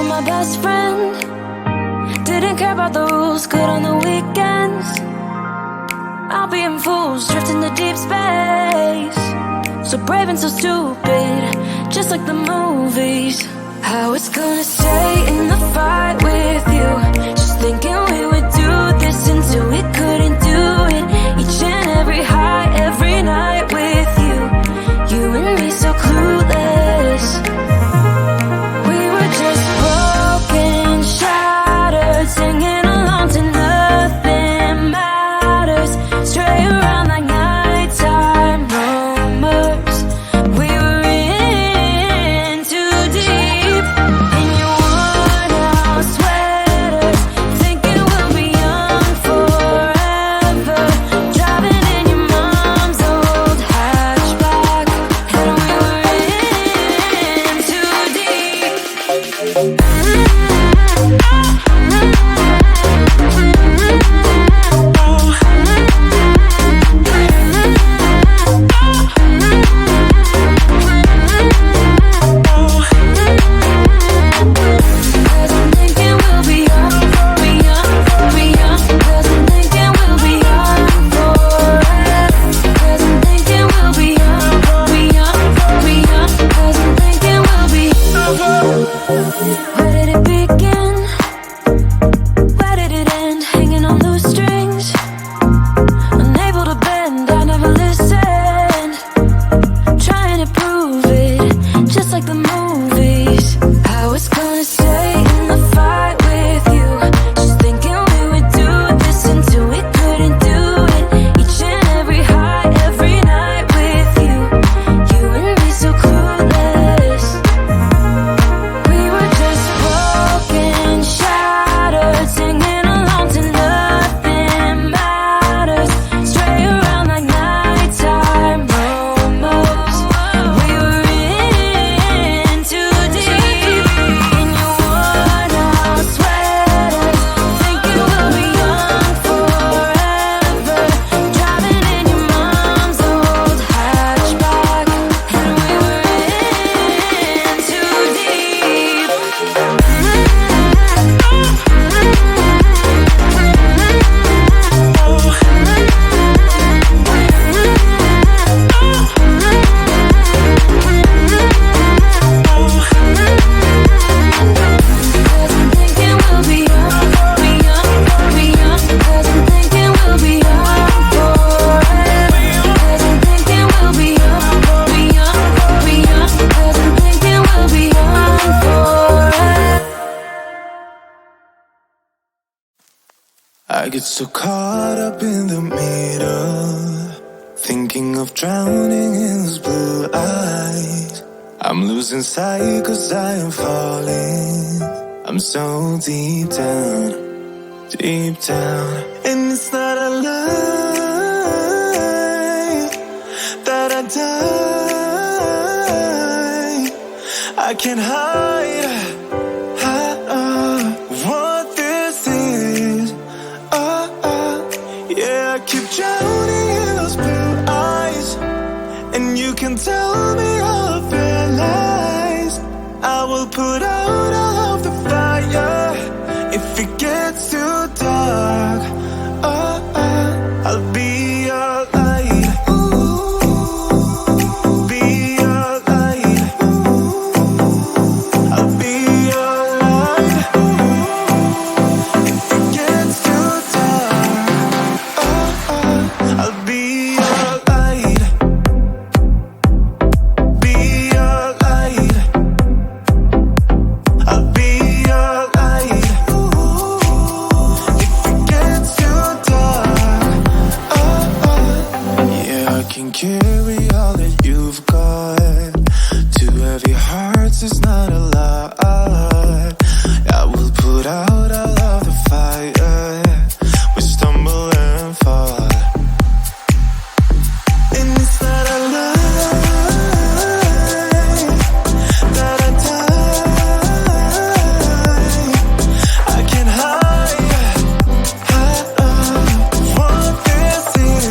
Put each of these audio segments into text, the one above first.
My best friend didn't care about the rules, good on the weekends. I'll be in fools, drifting to deep space. So brave and so stupid, just like the movies. I was gonna stay in the fight with you, just thinking we would do this until we couldn't do it. Each and every high, every night with you, you and me so clueless. Singing along to nothing matters. Stray around like nighttime rumors. We were in too deep. In your worn out sweater, I get so caught up in the middle, thinking of drowning in those blue eyes. I'm losing sight 'cause I am falling. I'm so deep down, deep down. And it's not a lie that I die. I can't hide what this is. Yeah, I keep drowning in those blue eyes, and you can tell me all of your lies. I will put out all of the fire if it gets too dark. I'll be your light. Be your light. I'll be your light. If it gets too dark, I'll be your light. Be your light. I'll be your light. If it gets too dark, yeah, I can carry all that you've got. Two heavy hearts is not a lot. I will put out all of the fire. We stumble and fall, and it's not a lie that I die. I can't hide what this is.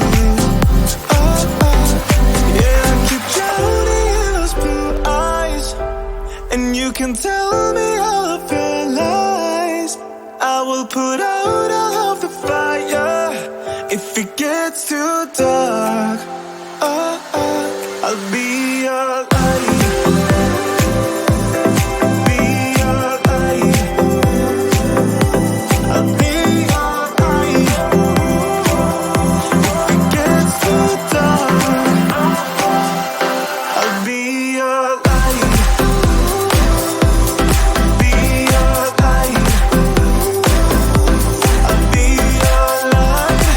Yeah, I keep drowning in those blue eyes, and you can tell me all of your lies. I will put out all of the fire if it gets too dark. I'll be your light. Be your light. I'll be your light. If it gets too dark, I'll be your light. Be your light. I'll be your light.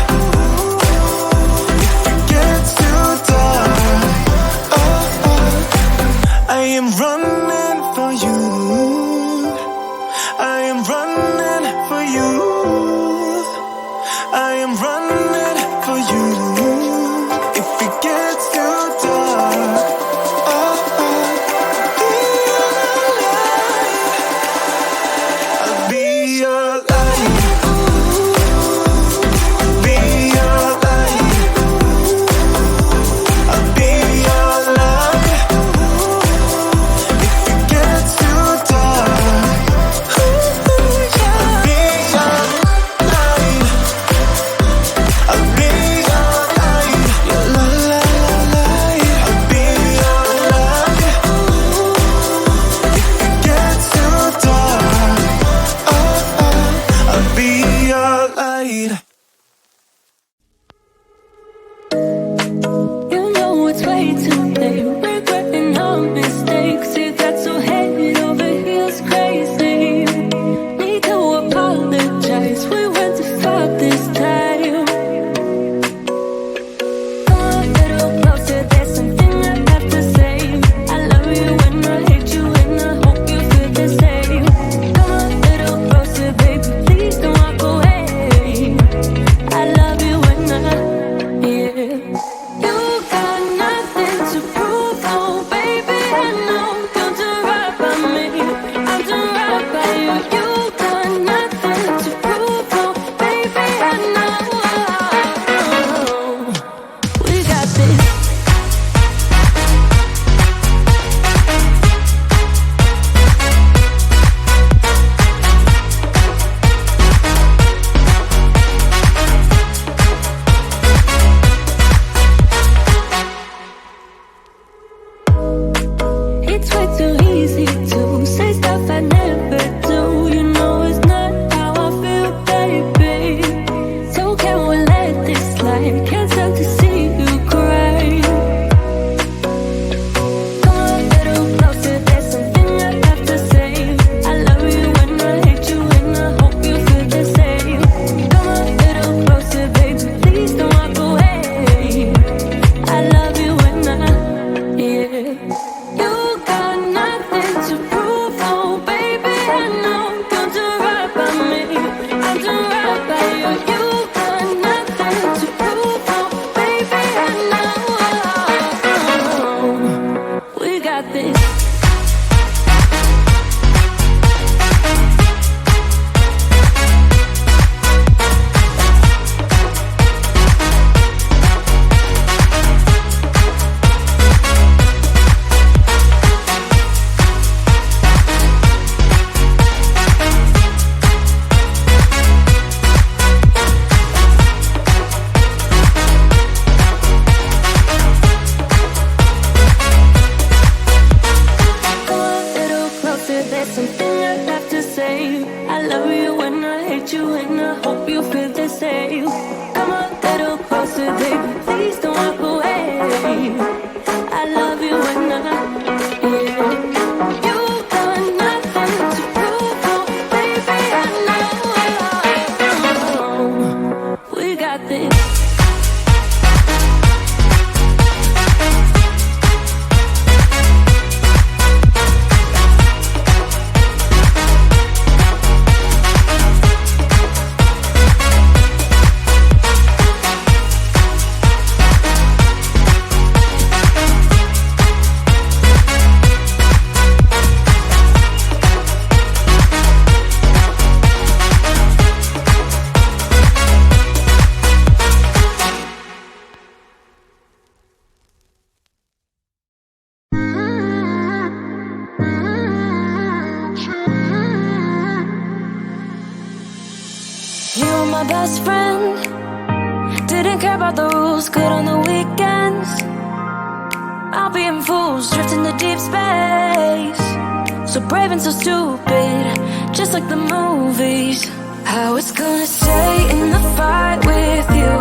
If it gets too dark, I am running for you. I am running for you. I am running for you. If it gets too dark, I'll be your light. Be your light. I'll be your light. If it gets too dark, I'll be your light. with you and I hope you feel the same. Come a little closer, baby, please don't walk away. I love you and yeah. You got nothing to prove, oh, baby, I know. We got this. You were my best friend. Didn't care about the rules, good on the weekends. I'll be in fools, drifting to deep space. So brave and so stupid, just like the movies. I was gonna stay in the fight with you,